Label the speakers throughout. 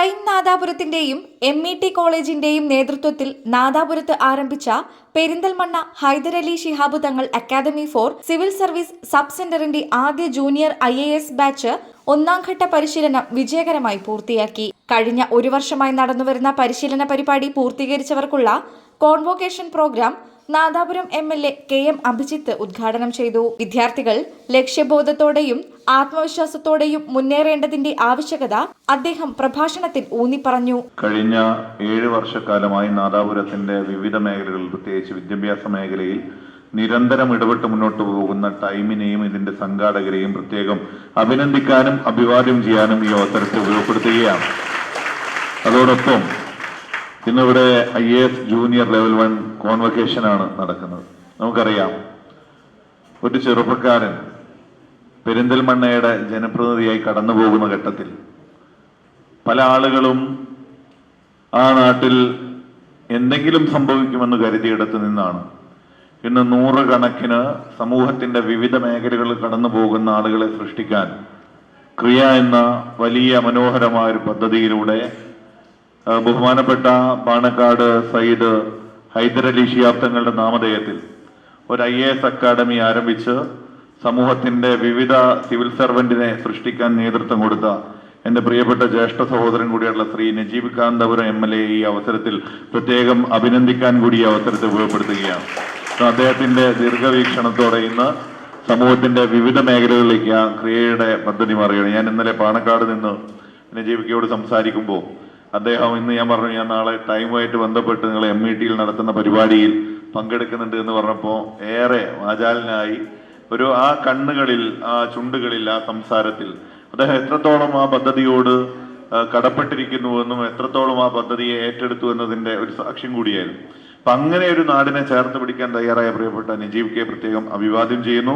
Speaker 1: Time നാദാപുരത്തിന്റെയും MET കോളേജിന്റെയും നേതൃത്വത്തിൽ നാദാപുരത്ത് ആരംഭിച്ച Perinthalmanna Hyderali Shihab Thangal academy for civil service sub സെന്ററിന്റെ ആദ്യ ജൂനിയർ IAS ബാച്ച് ഒന്നാംഘട്ട പരിശീലനം വിജയകരമായി പൂർത്തിയാക്കി. കഴിഞ്ഞ ഒരു വർഷമായി നടന്നുവരുന്ന പരിശീലന പരിപാടി പൂർത്തീകരിച്ചവർക്കുള്ള convocation programme Nadapuram MLA KM Abhijith ഉദ്ഘാടനം ചെയ്തു. വിദ്യാർത്ഥികൾ ലക്ഷ്യബോധത്തോടെയും ആത്മവിശ്വാസത്തോടെയും മുന്നേറേണ്ടതിന്റെ ആവശ്യകത അദ്ദേഹം പ്രഭാഷണത്തിൽ ഊന്നിപ്പറഞ്ഞു.
Speaker 2: കഴിഞ്ഞ 7 വർഷക്കാലമായി നാദാപുരത്തിന്റെ വിവിധ മേഖലകളിൽ, പ്രത്യേകിച്ച് വിദ്യാഭ്യാസ മേഖലയിൽ നിരന്തരം ഇടപെട്ട് മുന്നോട്ട് പോകുന്ന ടൈമിനെയും ഇതിന്റെ സംഘാടകരെയും പ്രത്യേകം അഭിനന്ദിക്കാനും അഭിവാദ്യം ചെയ്യാനും ഈ അവസരത്തെ ഉപയോഗപ്പെടുത്തുകയാണ്. അതോടൊപ്പം ഇന്നിവിടെ IAS ജൂനിയർ ലെവൽ 1 കോൺവൊക്കേഷനാണ് നടക്കുന്നത്. നമുക്കറിയാം, ഒരു ചെറുപ്പക്കാരൻ പെരിന്തൽമണ്ണയുടെ ജനപ്രതിനിധിയായി കടന്നു പോകുന്ന ഘട്ടത്തിൽ പല ആളുകളും ആ നാട്ടിൽ എന്തെങ്കിലും സംഭവിക്കുമെന്ന് കരുതിയിടത്ത് നിന്നാണ് ഇന്ന് 100 കണക്കിന് സമൂഹത്തിന്റെ വിവിധ മേഖലകളിൽ കടന്നു പോകുന്ന ആളുകളെ സൃഷ്ടിക്കാൻ ക്രിയ എന്ന വലിയ മനോഹരമായ ഒരു പദ്ധതിയിലൂടെ ബഹുമാനപ്പെട്ട പാണക്കാട് സയ്യിദ് ഹൈദരലി ശിഹാബ് തങ്ങളുടെ നാമധേയത്തിൽ ഒരു IAS അക്കാദമി ആരംഭിച്ച് സമൂഹത്തിന്റെ വിവിധ സിവിൽ സർവന്റിനെ സൃഷ്ടിക്കാൻ നേതൃത്വം കൊടുത്ത എന്റെ പ്രിയപ്പെട്ട ജ്യേഷ്ഠ സഹോദരൻ കൂടിയുള്ള ശ്രീ നജീബ് കാന്തപുരം MLA ഈ അവസരത്തിൽ പ്രത്യേകം അഭിനന്ദിക്കാൻ കൂടി ഈ അവസരത്തെ ഉപയോഗപ്പെടുത്തുകയാണ്. അദ്ദേഹത്തിന്റെ ദീർഘവീക്ഷണത്തോടെ ഇന്ന് സമൂഹത്തിന്റെ വിവിധ മേഖലകളിലേക്ക് ആ ക്രിയയുടെ പദ്ധതി മാറുകയാണ്. ഞാൻ ഇന്നലെ പാണക്കാട് നിന്ന് നജീബിക്കയോട് സംസാരിക്കുമ്പോൾ അദ്ദേഹം ഇന്ന് ഞാൻ പറഞ്ഞു, ഞാൻ നാളെ ടൈമുമായിട്ട് ബന്ധപ്പെട്ട് നിങ്ങൾ MET നടത്തുന്ന പരിപാടിയിൽ പങ്കെടുക്കുന്നുണ്ട് എന്ന് പറഞ്ഞപ്പോൾ ഏറെ വാചാലനായി. ആ കണ്ണുകളിൽ, ആ ചുണ്ടുകളിൽ, ആ സംസാരത്തിൽ അദ്ദേഹം എത്രത്തോളം ആ പദ്ധതിയോട് കടപ്പെട്ടിരിക്കുന്നുവെന്നും എത്രത്തോളം ആ പദ്ധതിയെ ഏറ്റെടുത്തു എന്നതിന്റെ ഒരു സാക്ഷ്യം കൂടിയായിരുന്നു. അപ്പൊ അങ്ങനെ ഒരു നാടിനെ ചേർത്ത് പിടിക്കാൻ തയ്യാറായ പ്രിയപ്പെട്ട നജീബ് കെ പ്രത്യേകം അഭിവാദ്യം ചെയ്യുന്നു.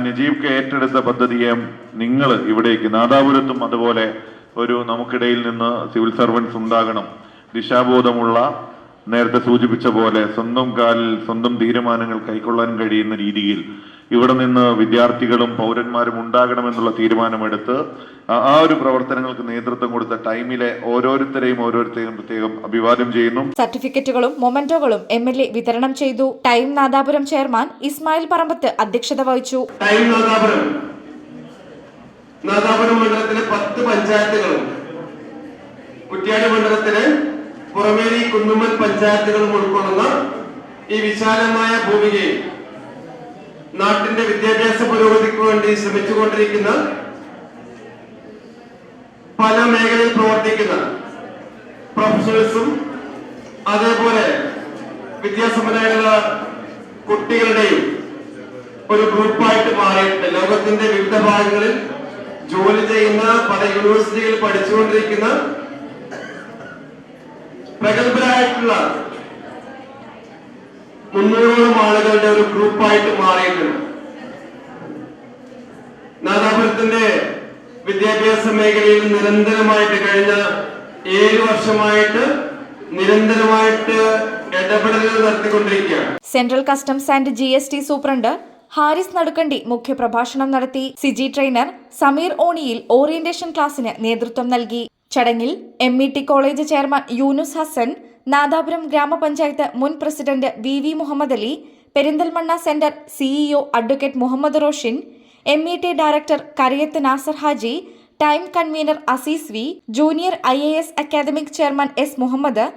Speaker 2: നജീബ് കെ ഏറ്റെടുത്ത പദ്ധതിയെ നിങ്ങൾ ഇവിടേക്ക് നാദാപുരത്തും അതുപോലെ നമുക്കിടയിൽ നിന്ന് സിവിൽ സർവൻസ് ഉണ്ടാകണം, ദിശാബോധമുള്ള, നേരത്തെ സൂചിപ്പിച്ച പോലെ സ്വന്തം കാലിൽ സ്വന്തം തീരുമാനങ്ങൾ കൈക്കൊള്ളാൻ കഴിയുന്ന രീതിയിൽ ഇവിടെ നിന്ന് വിദ്യാർത്ഥികളും പൗരന്മാരും ഉണ്ടാകണമെന്നുള്ള തീരുമാനമെടുത്ത് ആ ഒരു പ്രവർത്തനങ്ങൾക്ക് നേതൃത്വം കൊടുത്ത ടൈമിലെ ഓരോരുത്തരെയും പ്രത്യേകം അഭിവാദ്യം ചെയ്യുന്നു.
Speaker 1: സർട്ടിഫിക്കറ്റുകളും മൊമെന്റോകളും MLA വിതരണം ചെയ്തു. ടൈം നാദാപുരം ചെയർമാൻ ഇസ്മായിൽ പറമ്പത്ത് അധ്യക്ഷത വഹിച്ചു.
Speaker 3: നാദാപുരം മണ്ഡലത്തിലെ 10 പഞ്ചായത്തുകളും കുറ്റ്യാടി മണ്ഡലത്തിലെ പുറമേരി, കുന്നുമ്മൽ പഞ്ചായത്തുകളും ഉൾക്കൊള്ളുന്ന ഈ വിശാലമായ ഭൂമികയിൽ നാട്ടിന്റെ വിദ്യാഭ്യാസ പുരോഗതിക്ക് വേണ്ടി ശ്രമിച്ചുകൊണ്ടിരിക്കുന്ന പല മേഖലയിൽ പ്രവർത്തിക്കുന്ന പ്രൊഫഷണൽസും അതേപോലെ വിദ്യാസമ്പന്നരായുള്ള കുട്ടികളുടെയും ഒരു ഗ്രൂപ്പായിട്ട് മാറിയിട്ടുണ്ട്. ലോകത്തിന്റെ വിവിധ ഭാഗങ്ങളിൽ ജോലി ചെയ്യുന്ന, പല യൂണിവേഴ്സിറ്റികളിൽ പഠിച്ചുകൊണ്ടിരിക്കുന്ന പ്രഗത്ഭരായിട്ടുള്ള 300ഓളം ആളുകളുടെ ഒരു ഗ്രൂപ്പായിട്ട് മാറിയിട്ടുണ്ട്. നാദാപുരത്തിന്റെ വിദ്യാഭ്യാസ മേഖലയിൽ നിരന്തരമായിട്ട് കഴിഞ്ഞ 7 വർഷമായിട്ട് നിരന്തരമായിട്ട് ഇടപെടലുകൾ നടത്തിക്കൊണ്ടിരിക്കുകയാണ്.
Speaker 1: Central customs and GST superintendent Haris Nadukkandi മുഖ്യപ്രഭാഷണം നടത്തി. സിജി ട്രെയിനർ സമീർ ഓണിയിൽ ഓറിയന്റേഷൻ ക്ലാസിന് നേതൃത്വം നൽകി. ചടങ്ങിൽ MET college chairman Yunus Hasan, Nadapuram ഗ്രാമപഞ്ചായത്ത് മുൻ president VV Muhammad Ali, Perinthalmanna centre CEO advocate Muhammad Roshin, MET director Kariyath Nasar Haji, time convener Azeez V, junior IAS academic chairman S Muhammad,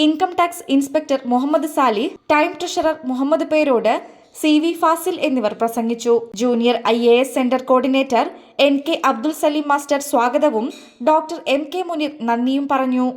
Speaker 1: income tax inspector Muhammad Salih, time treasurer Muhammad Perod, CV Fasil എന്നിവർ പ്രസംഗിച്ചു. Junior IAS centre coordinator NK Abdul Salim master സ്വാഗതവും doctor MK Munir നന്ദിയും പറഞ്ഞു.